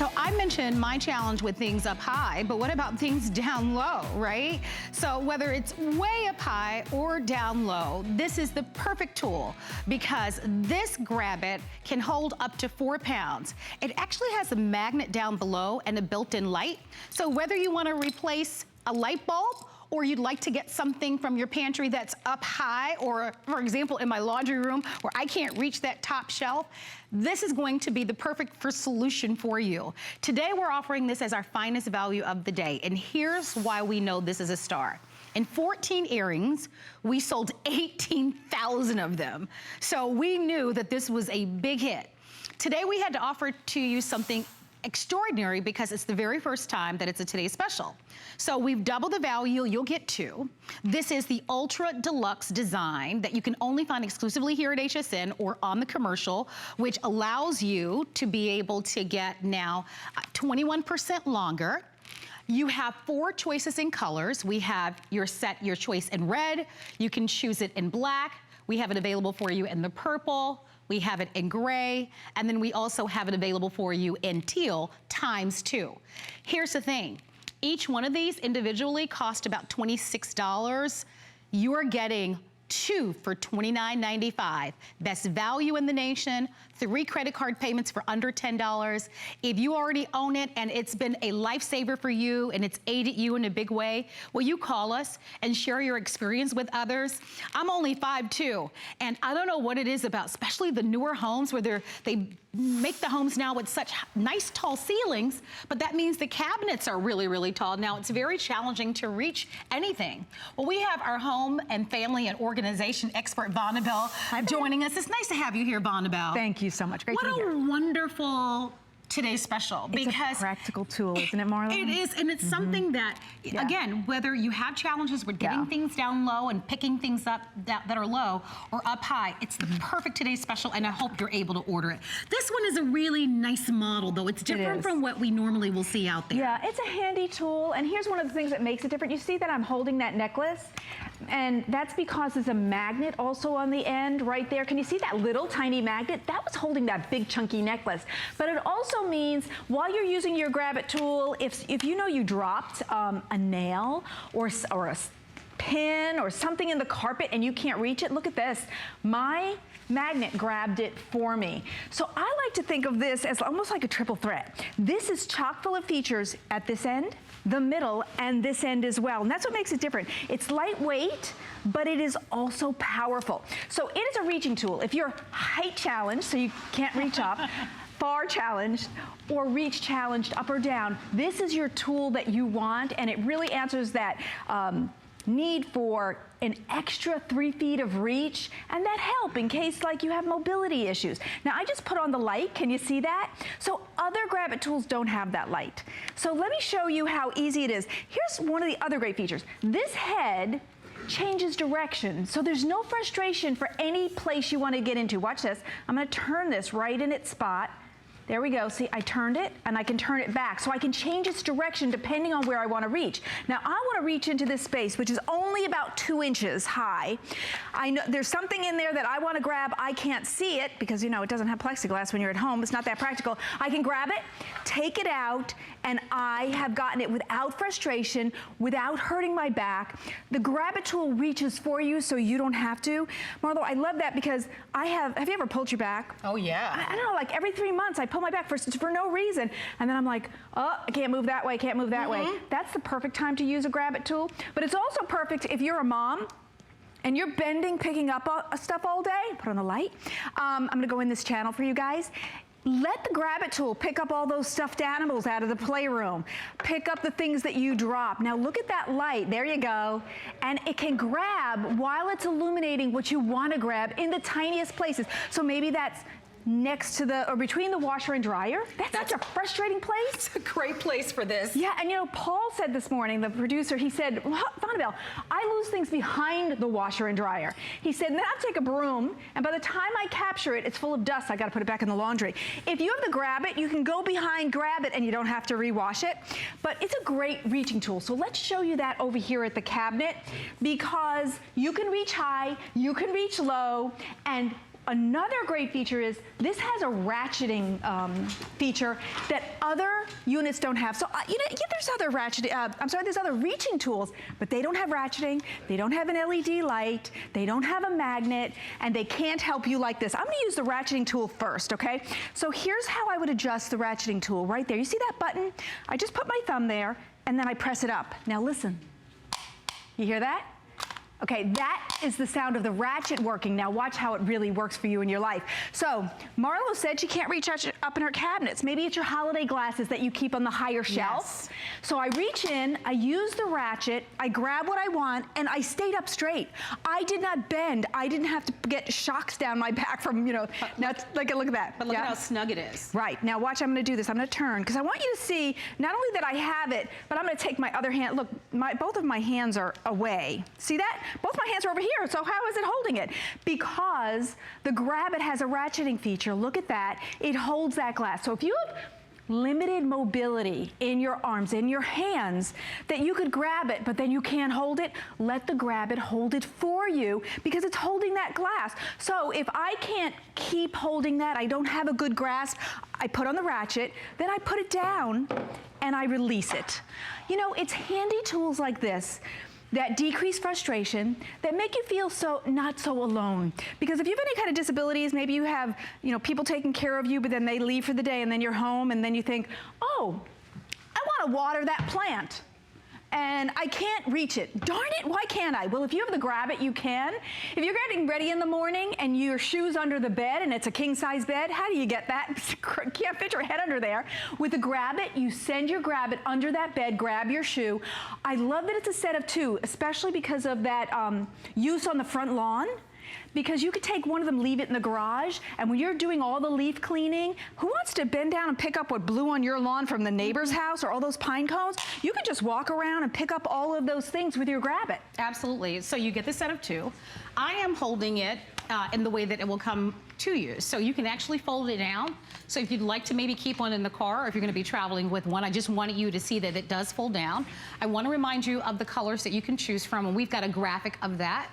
So I mentioned my challenge with things up high, but what about things down low, right? So whether it's way up high or down low, this is the perfect tool because this GrabIt can hold up to 4 pounds. It actually has a magnet down below and a built-in light. So whether you want to replace a light bulb or you'd like to get something from your pantry that's up high, or for example, in my laundry room where I can't reach that top shelf, this is going to be the perfect solution for you. Today, we're offering this as our finest value of the day, and here's why we know this is a star. In 14 earrings, we sold 18,000 of them. So we knew that this was a big hit. Today, we had to offer to you something extraordinary because it's the very first time that it's a Today Special. So we've doubled the value, you'll get 2. This is the Ultra Deluxe design that you can only find exclusively here at HSN or on the commercial, which allows you to be able to get now 21% longer. You have 4 choices in colors. We have your choice in red, you can choose it in black, we have it available for you in the purple, we have it in gray, and then we also have it available for you in teal ×2. Here's the thing, each one of these individually cost about $26. You're getting 2 for $29.95. Best value in the nation, 3 credit card payments for under $10. If you already own it and it's been a lifesaver for you and it's aided you in a big way, will you call us and share your experience with others? I'm only 5'2", and I don't know what it is about, especially the newer homes where they make the homes now with such nice tall ceilings, but that means the cabinets are really, really tall. Now it's very challenging to reach anything. Well, we have our home and family and organization expert, Vonabelle, joining us. It's nice to have you here, Vonabelle. Thank you so much. Great to be here. What a wonderful Today's Special. It's a practical tool, isn't it, Marla? It is, and it's something that, again, whether you have challenges with getting things down low and picking things up that are low or up high, it's the perfect Today's Special, and I hope you're able to order it. This one is a really nice model, though. It's different from what we normally will see out there. Yeah, it's a handy tool, and here's one of the things that makes it different. You see that I'm holding that necklace? And that's because there's a magnet also on the end right there. Can you see that little tiny magnet? That was holding that big chunky necklace. But it also means while you're using your GrabIt tool, if you know you dropped a nail or a pin or something in the carpet and you can't reach it, look at this. My magnet grabbed it for me. So I like to think of this as almost like a triple threat. This is chock full of features at this end, the middle, and this end as well. And that's what makes it different. It's lightweight, but it is also powerful. So it is a reaching tool. If you're height challenged, so you can't reach up, far challenged, or reach challenged up or down, this is your tool that you want, and it really answers that need for an extra 3 feet of reach and that help in case like you have mobility issues. Now I just put on the light, can you see that? So other GrabIt tools don't have that light. So let me show you how easy it is. Here's one of the other great features. This head changes direction, so there's no frustration for any place you want to get into. Watch this, I'm gonna turn this right in its spot. There we go, see, I turned it and I can turn it back. So I can change its direction depending on where I wanna reach. Now I wanna reach into this space, which is only about 2 inches high. I know there's something in there that I wanna grab, I can't see it because you know, it doesn't have plexiglass when you're at home, it's not that practical. I can grab it, take it out, and I have gotten it without frustration, without hurting my back. The GrabIt tool reaches for you so you don't have to. Marlo, I love that because have you ever pulled your back? Oh yeah. I don't know, like every 3 months I pull my back for no reason, and then I'm like, oh, I can't move that way, can't move that way. That's the perfect time to use a GrabIt tool, but it's also perfect if you're a mom and you're bending, picking up stuff all day. Put on the light. I'm gonna go in this channel for you guys. Let the GrabIt tool pick up all those stuffed animals out of the playroom. Pick up the things that you drop. Now look at that light, there you go. And it can grab while it's illuminating what you wanna grab in the tiniest places. So maybe that's next to or between the washer and dryer. That's such a frustrating place. It's a great place for this. Yeah, and you know, Paul said this morning, the producer, he said, well, Vonabelle, I lose things behind the washer and dryer. He said, then I take a broom, and by the time I capture it, it's full of dust. I gotta put it back in the laundry. If you have the GrabIt, you can go behind GrabIt and you don't have to rewash it. But it's a great reaching tool. So let's show you that over here at the cabinet, because you can reach high, you can reach low, and Another great feature is this has a ratcheting feature that other units don't have. So you know, there's other there's other reaching tools, but they don't have ratcheting. They don't have an LED light. They don't have a magnet, and they can't help you like this. I'm going to use the ratcheting tool first, okay? So here's how I would adjust the ratcheting tool right there. You see that button? I just put my thumb there, and then I press it up. Now listen. You hear that? Okay, that is the sound of the ratchet working. Now watch how it really works for you in your life. So Marlo said she can't reach up in her cabinets. Maybe it's your holiday glasses that you keep on the higher shelf. Yes. So I reach in, I use the ratchet, I grab what I want, and I stayed up straight. I did not bend. I didn't have to get shocks down my back from, you know, now look at that. But look at how snug it is. Right, now watch, I'm gonna do this. I'm gonna turn, because I want you to see not only that I have it, but I'm gonna take my other hand. Look, both of my hands are away. See that? Both my hands are over here, so how is it holding it? Because the GrabIt has a ratcheting feature. Look at that. It holds that glass. So if you have limited mobility in your arms, in your hands, that you could grab it, but then you can't hold it, let the GrabIt hold it for you because it's holding that glass. So if I can't keep holding that, I don't have a good grasp, I put on the ratchet, then I put it down and I release it. You know, it's handy tools like this that decrease frustration, that make you feel not so alone. Because if you have any kind of disabilities, maybe you have, you know, people taking care of you, but then they leave for the day and then you're home and then you think, oh, I wanna water that plant. And I can't reach it. Darn it, why can't I? Well, if you have the GrabIt, you can. If you're getting ready in the morning and your shoe's under the bed and it's a king-size bed, how do you get that? Can't fit your head under there. With the GrabIt, you send your GrabIt under that bed, grab your shoe. I love that it's a set of two, especially because of that use on the front lawn. Because you could take one of them, leave it in the garage, and when you're doing all the leaf cleaning, who wants to bend down and pick up what blew on your lawn from the neighbor's house or all those pine cones? You can just walk around and pick up all of those things with your GrabIt. Absolutely. So you get the set of two. I am holding it in the way that it will come to you. So you can actually fold it down. So if you'd like to maybe keep one in the car, or if you're gonna be traveling with one, I just wanted you to see that it does fold down. I wanna remind you of the colors that you can choose from, and we've got a graphic of that.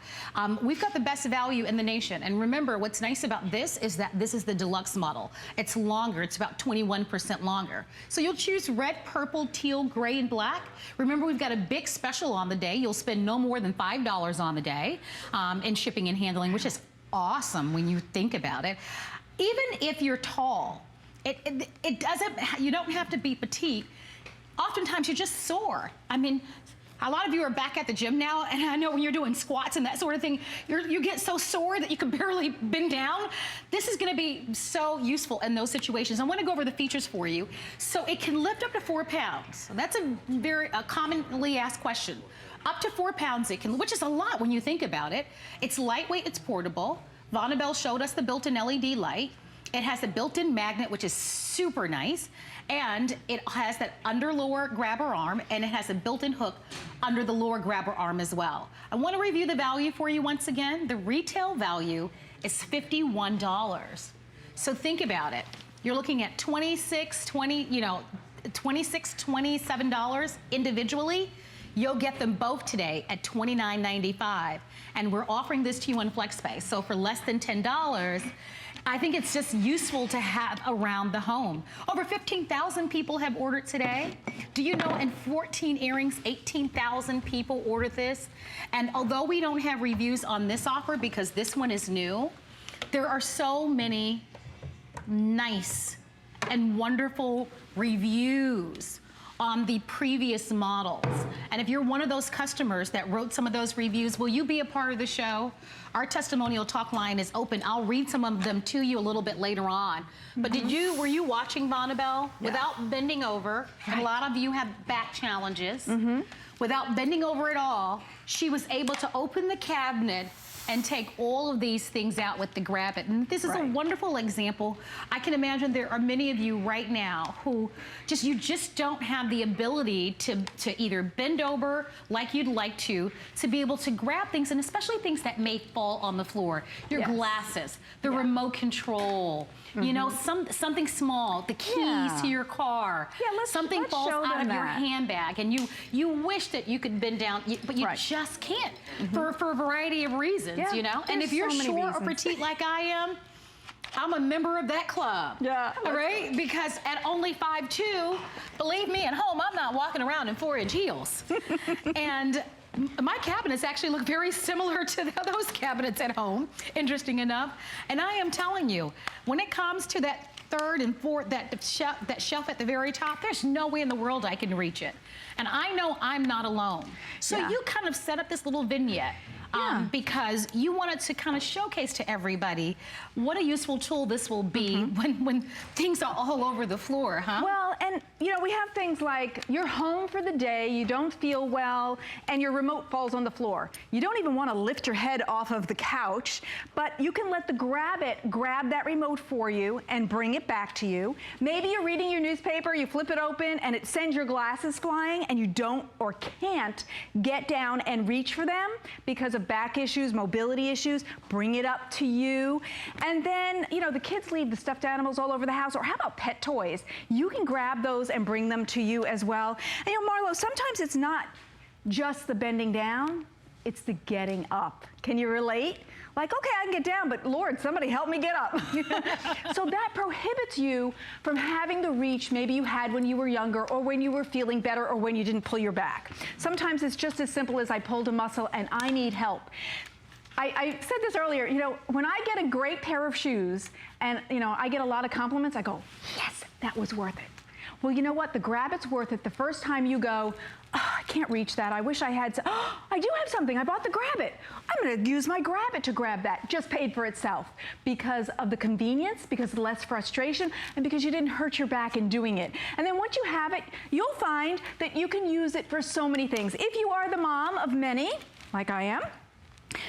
We've got the best value in the nation. And remember, what's nice about this is that this is the deluxe model. It's longer, it's about 21% longer. So you'll choose red, purple, teal, gray, and black. Remember, we've got a big special on the day. You'll spend no more than $5 on the day in shipping and handling, which is awesome when you think about it. Even if you're tall, it doesn't, you don't have to be petite. Oftentimes you're just sore. I mean, a lot of you are back at the gym now, and I know when you're doing squats and that sort of thing, you get so sore that you can barely bend down. This is gonna be so useful in those situations. I wanna go over the features for you. So it can lift up to 4 pounds. That's a very commonly asked question. Up to 4 pounds it can, which is a lot when you think about it. It's lightweight, it's portable. Vonabelle showed us the built-in LED light. It has a built-in magnet, which is super nice. And it has that under lower grabber arm, and it has a built-in hook under the lower grabber arm as well. I want to review the value for you once again. The retail value is $51. So think about it. You're looking at $27 individually. You'll get them both today at $29.95. And we're offering this to you on FlexPay. So for less than $10, I think it's just useful to have around the home. Over 15,000 people have ordered today. Do you know in 14 airings, 18,000 people ordered this? And although we don't have reviews on this offer because this one is new, there are so many nice and wonderful reviews on the previous models. And if you're one of those customers that wrote some of those reviews, will you be a part of the show? Our testimonial talk line is open. I'll read some of them to you a little bit later on. But were you watching Vonabelle without bending over? And a lot of you have back challenges. Without bending over at all, she was able to open the cabinet and take all of these things out with the GrabIt. And this is a wonderful example. I can imagine there are many of you right now who you just don't have the ability to either bend over like you'd like to be able to grab things, and especially things that may fall on the floor. Your glasses, the remote control, you know, something small, the keys to your car, something falls out of your handbag, and you wish that you could bend down, but you just can't for a variety of reasons. reasons, you know? And if you're short or petite like I am, I'm a member of that club. Yeah. All right? Because at only 5'2", believe me, at home, I'm not walking around in 4-inch heels. And my cabinets actually look very similar to those cabinets at home, interesting enough. And I am telling you, when it comes to that third and fourth, that shelf at the very top, there's no way in the world I can reach it. And I know I'm not alone. So you kind of set up this little vignette. Because you wanted to kind of showcase to everybody what a useful tool this will be when things are all over the floor, huh? Well, and you know, we have things like you're home for the day, you don't feel well, and your remote falls on the floor. You don't even want to lift your head off of the couch, but you can let the GrabIt grab that remote for you and bring it back to you. Maybe you're reading your newspaper, you flip it open, and it sends your glasses flying, and you don't or can't get down and reach for them because of back issues, mobility issues. Bring it up to you. And then, you know, the kids leave the stuffed animals all over the house, or how about pet toys? You can grab those and bring them to you as well. And you know, Marlo, sometimes it's not just the bending down, it's the getting up. Can you relate? Like, okay, I can get down, but Lord, somebody help me get up. So that prohibits you from having the reach maybe you had when you were younger, or when you were feeling better, or when you didn't pull your back. Sometimes it's just as simple as I pulled a muscle and I need help. I said this earlier, you know, when I get a great pair of shoes and, you know, I get a lot of compliments, I go, yes, that was worth it. Well, you know what? The GrabIt's worth it the first time you go, oh, I can't reach that. I wish I had some. Oh, I do have something. I bought the GrabIt. I'm going to use my GrabIt to grab that. Just paid for itself because of the convenience, because of less frustration, and because you didn't hurt your back in doing it. And then once you have it, you'll find that you can use it for so many things. If you are the mom of many, like I am,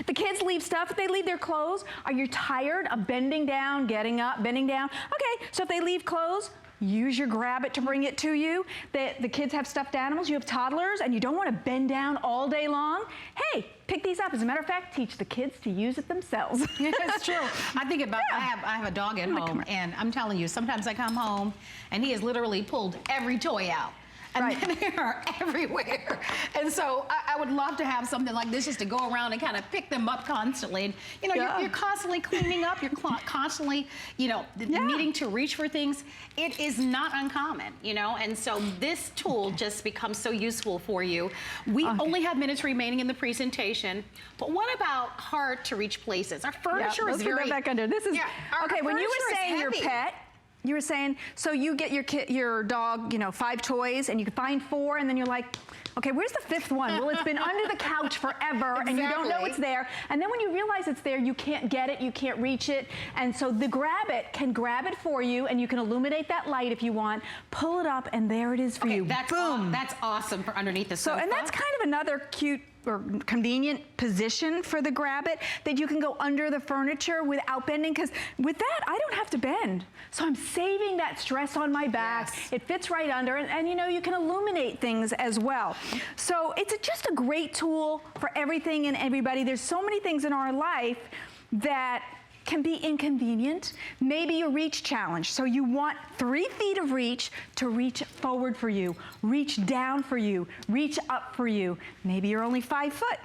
the kids leave stuff, they leave their clothes. Are you tired of bending down, getting up, bending down? Okay, so if they leave clothes, use your GrabIt to bring it to you. The kids have stuffed animals, you have toddlers, and you don't want to bend down all day long. Hey, pick these up. As a matter of fact, teach the kids to use it themselves. It's true. I think about, I have a dog at home, and I'm telling you, sometimes I come home, and he has literally pulled every toy out. And then they are everywhere. And so I would love to have something like this just to go around and kind of pick them up constantly. And, you know, you're constantly cleaning up. You're constantly, you know, needing to reach for things. It is not uncommon, you know. And so this tool just becomes so useful for you. We only have minutes remaining in the presentation. But what about hard to reach places? Our furniture is very... back under. This is... okay, when you were saying your pet... You were saying, so you get your dog, you know, 5 toys, and you can find 4, and then you're like, okay, where's the 5th one? Well, it's been under the couch forever, and you don't know it's there. And then when you realize it's there, you can't get it, you can't reach it. And so the GrabIt can grab it for you, and you can illuminate that light if you want, pull it up, and there it is for you. Boom. That's awesome for underneath the sofa. So, and that's kind of another cute or convenient position for the GrabIt, that you can go under the furniture without bending, because with that, I don't have to bend. So I'm saving that stress on my back. It fits right under, and you know, you can illuminate things as well. So it's just a great tool for everything and everybody. There's so many things in our life that can be inconvenient. Maybe your reach challenge. So you want 3 feet of reach to reach forward for you, reach down for you, reach up for you. Maybe you're only 5 foot.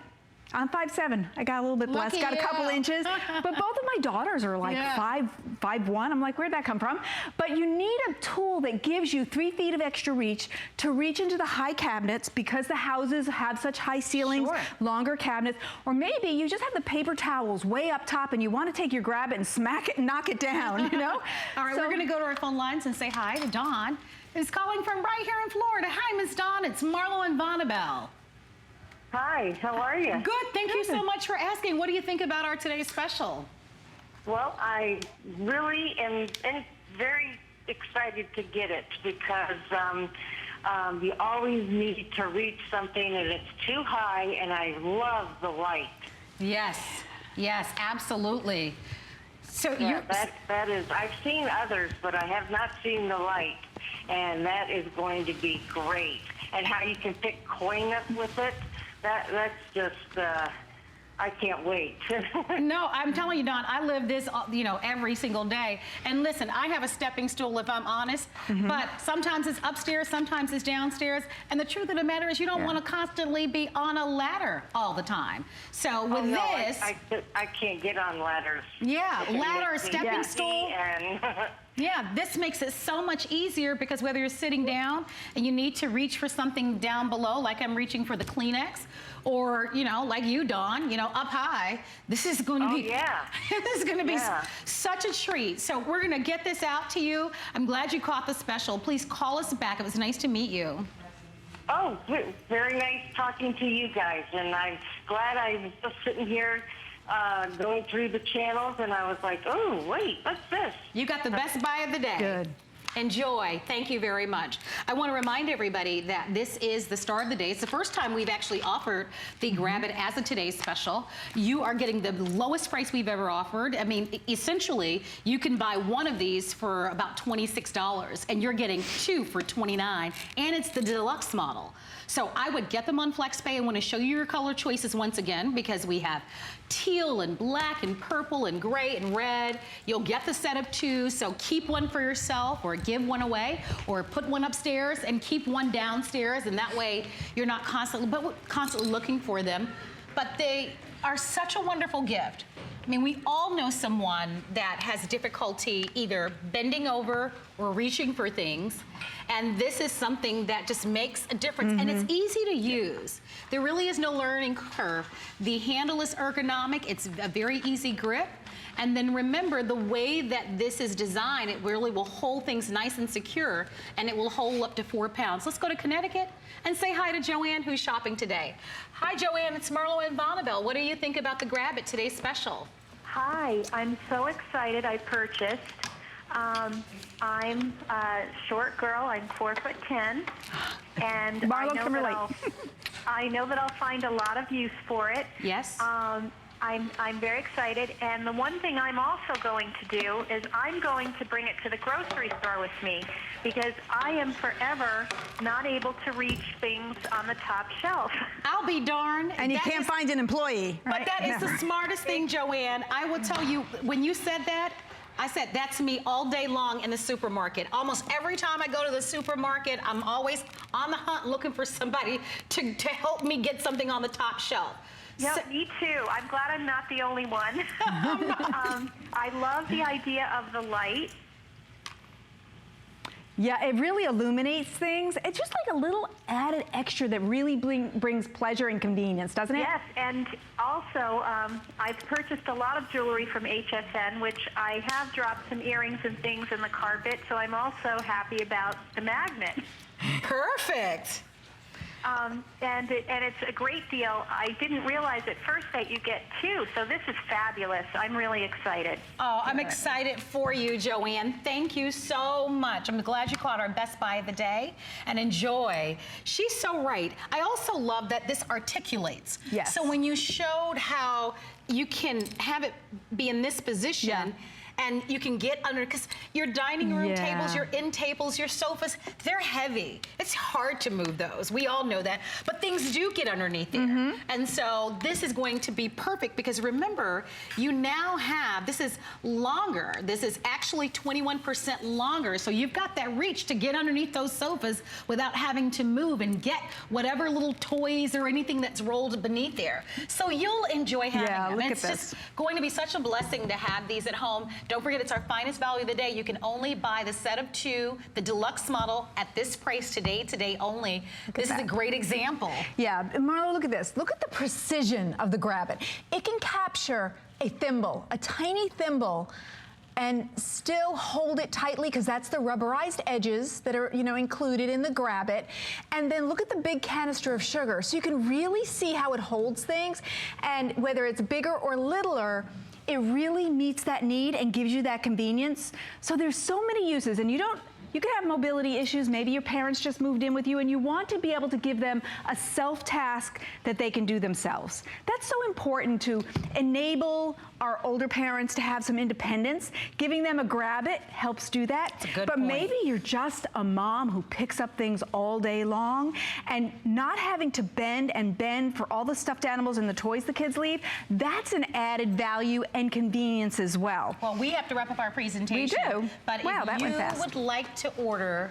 I'm 5'7". I got a little bit less, got a couple inches. But both of my daughters are like 5'1". I'm like, where'd that come from? But you need a tool that gives you 3 feet of extra reach to reach into the high cabinets, because the houses have such high ceilings, longer cabinets. Or maybe you just have the paper towels way up top and you want to take your GrabIt and smack it and knock it down, you know? All right, we're going to go to our phone lines and say hi to Dawn, who's calling from right here in Florida. Hi, Miss Dawn. It's Marlo and Vonabelle. Hi, how are you? Good, thank you so much for asking. What do you think about our today's special? Well, I really am very excited to get it, because you always need to reach something and it's too high, and I love the light. Yes, yes, absolutely. So yeah, that is, I've seen others, but I have not seen the light, and that is going to be great. And how you can pick coin up with it. That's just I can't wait. No, I'm telling you, Dawn, I live this, every single day. And listen, I have a stepping stool, if I'm honest, but sometimes it's upstairs, sometimes it's downstairs. And the truth of the matter is you don't want to constantly be on a ladder all the time. So with this... I can't get on ladders. Yeah, ladder, stepping stool. And yeah, this makes it so much easier because whether you're sitting down and you need to reach for something down below, like I'm reaching for the Kleenex, or, like you, Dawn, up high, this is going to be, this is going to be such a treat. So we're going to get this out to you. I'm glad you caught the special. Please call us back. It was nice to meet you. Oh, very nice talking to you guys. And I'm glad I was just sitting here going through the channels, and I was like, oh, wait, what's this? You got the best buy of the day. Good. Enjoy. Thank you very much. I want to remind everybody that this is the star of the day. It's the first time we've actually offered the GrabIt as a today's special. You are getting the lowest price we've ever offered. I mean, essentially, you can buy one of these for about $26, and you're getting two for $29, and it's the deluxe model. So I would get them on FlexPay. I want to show you your color choices once again because we have teal and black and purple and gray and red. You'll get the set of two, so keep one for yourself or give one away or put one upstairs and keep one downstairs, and that way you're not constantly looking for them. But they are such a wonderful gift. I mean, we all know someone that has difficulty either bending over or reaching for things, and this is something that just makes a difference, and it's easy to use. There really is no learning curve. The handle is ergonomic, it's a very easy grip, and then remember the way that this is designed, it really will hold things nice and secure, and it will hold up to 4 pounds. Let's go to Connecticut and say hi to Joanne, who's shopping today. Hi, Joanne, it's Marlo and Bonneville. What do you think about the GrabIt today's special? Hi, I'm so excited I purchased. I'm a short girl, I'm 4'10", and I know that I'll find a lot of use for it. Yes. I'm very excited, and the one thing I'm also going to do is I'm going to bring it to the grocery store with me because I am forever not able to reach things on the top shelf. I'll be darned. And you can't find an employee, right? But that is the smartest thing, Joanne. I will tell you, when you said that, I said that's me all day long in the supermarket. Almost every time I go to the supermarket, I'm always on the hunt looking for somebody to help me get something on the top shelf. Yeah, me too. I'm glad I'm not the only one. I love the idea of the light. Yeah, it really illuminates things. It's just like a little added extra that really brings pleasure and convenience, doesn't it? Yes, and also I've purchased a lot of jewelry from HSN, which I have dropped some earrings and things in the carpet, so I'm also happy about the magnet. Perfect. And it's a great deal. I didn't realize at first that you get two, so this is fabulous. I'm really excited. Oh, I'm excited for you, Joanne. Thank you so much. I'm glad you caught our best buy of the day, and enjoy. She's so right. I also love that this articulates. Yes. So when you showed how you can have it be in this position, and you can get under, because your dining room tables, your end tables, your sofas, they're heavy. It's hard to move those. We all know that. But things do get underneath there. And so this is going to be perfect because remember, you now have, this is longer. This is actually 21% longer. So you've got that reach to get underneath those sofas without having to move and get whatever little toys or anything that's rolled beneath there. So you'll enjoy having them. Look It's at this. just going to be such a blessing to have these at home. Don't forget, it's our finest value of the day. You can only buy the set of two, the deluxe model, at this price today only. This is a great example. Yeah, Marlo, look at this. Look at the precision of the GrabIt. It can capture a thimble, a tiny thimble, and still hold it tightly because that's the rubberized edges that are, included in the GrabIt. And then look at the big canister of sugar. So you can really see how it holds things, and whether it's bigger or littler, it really meets that need and gives you that convenience. So there's so many uses, and you don't You could have mobility issues. Maybe your parents just moved in with you and you want to be able to give them a self-task that they can do themselves. That's so important to enable our older parents to have some independence. Giving them a GrabIt helps do that. That's a good but point. maybe you're just a mom who picks up things all day long, and not having to bend and bend for all the stuffed animals and the toys the kids leave, that's an added value and convenience as well. Well, we have to wrap up our presentation. We do. But Wow, that if went you fast. would like to order,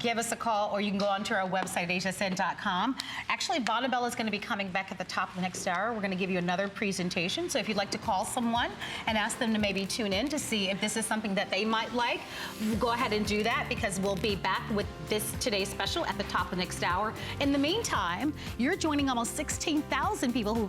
give us a call, or you can go onto our website, hsn.com. Actually, Bonnabelle is going to be coming back at the top of the next hour. We're going to give you another presentation. So if you'd like to call someone and ask them to maybe tune in to see if this is something that they might like, go ahead and do that, because we'll be back with today's special at the top of the next hour. In the meantime, you're joining almost 16,000 people who